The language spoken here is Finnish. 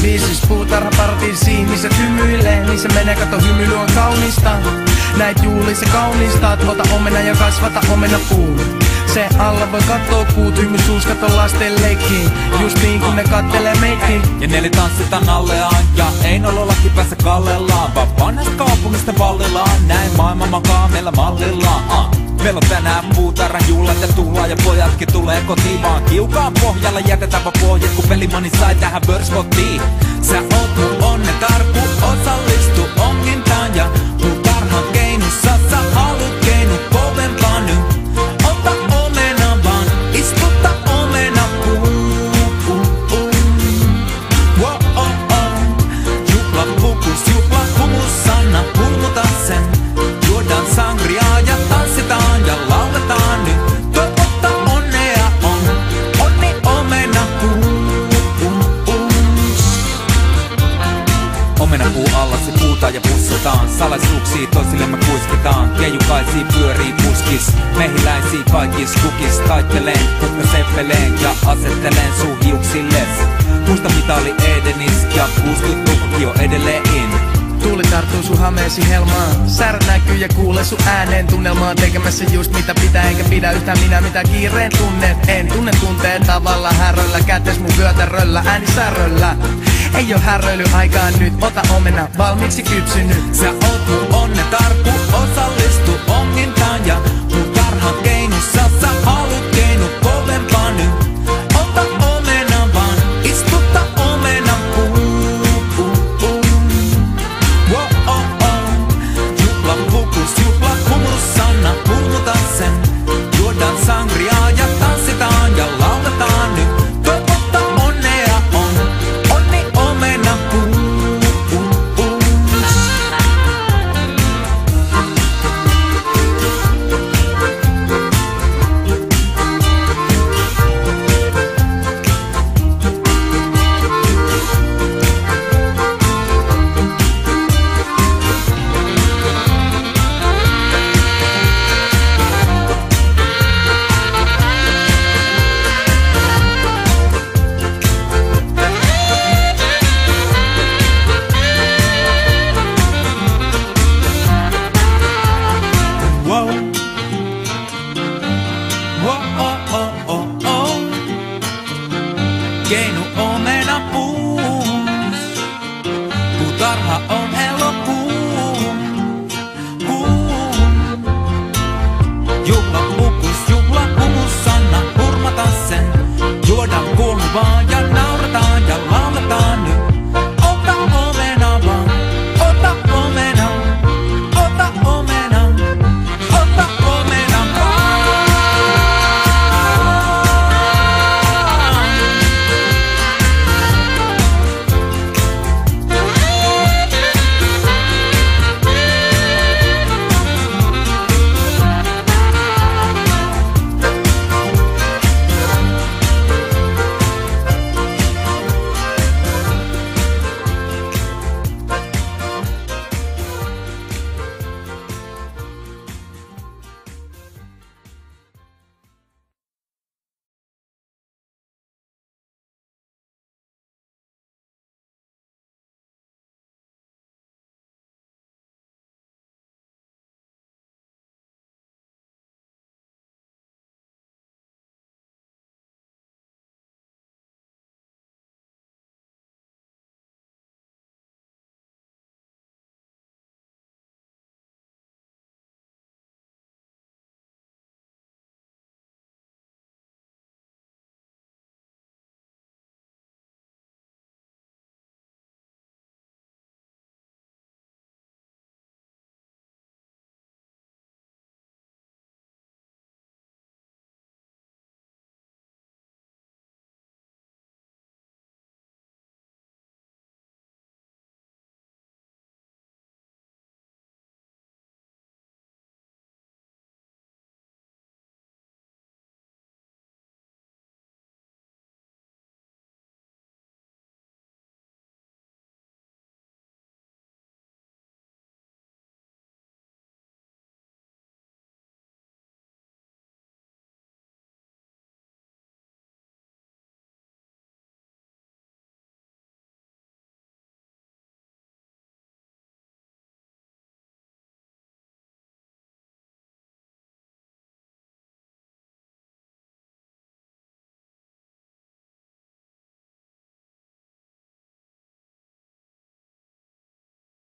viisis puutarhapartiisiin, missä hymyilee, niin se menee, kato hymyily on kaunista. Näit juuli se kaunistaa, ota omena ja kasvata omena puu. Se alla voi kattoo kuut, hymysuus kato lasten leikkiin, just niin kun ne kattelee meikkiin. Ja neli tanssitaan alleaan, ja ei nololaki päässä kallellaan, vaan vanhasta kaupungista vallillaan. Näin maailma makaa meillä mallillaan. Meillä on tänään puutarhan juhlat ja tullaan, ja pojatkin tulee kotiin vaan kiukaan pohjalla. Jätetään vaan pohjat, kun pelimani sai tähän börskotiin. Sä oot mun onnetar, kun osallistu ongintaan, ja puutarhan keinussa sä haluut keinu kovempaa nyt. Ota omena vaan, istuta omena puun. Juhla pukus, juhla humus, anna hulmuta sen. Juodaan sangriaa ja tanssitaan ja lauletaan nyt. Totta onnea on, onni omena omenapuu alla se puutaan ja pussataan. Salaisuuksia toisillemme kuiskitaan. Keijukaisia pyörii puskis. Mehiläisiä kaikis kukis. Taitteleen, kukka seppeleen ja asettelen sun hiuksilles. Muista mitä oli Edenis ja 60-lukukin on edelleen in. Tuuli tarttuu sun hameesi helmaan. Särät näkyy ja kuulee sun ääneen. Tunnelmaa tekemässä just mitä pitää, enkä pidä yhtään minä mitä kiireen tunnet. En tunne tunteen tavalla häröllä. Kätes mun vyötäröllä, ääni säröllä. Ei oo häröily aikaa nyt, ota omena valmiiksi kypsynyt. Sä oot mun onnetar, kun osallistu ongintaan, ja mun tarhan keinussa sä haluut keinu kovempaa nyt. Ota omena vaan, istuta omena puun. Juhla pukus, juhla humus, anna hulmuta sen. Juodaan sangriaa ja tanssitaan ja lauletaan nyt. Totta onnea on, onni omena puun. Game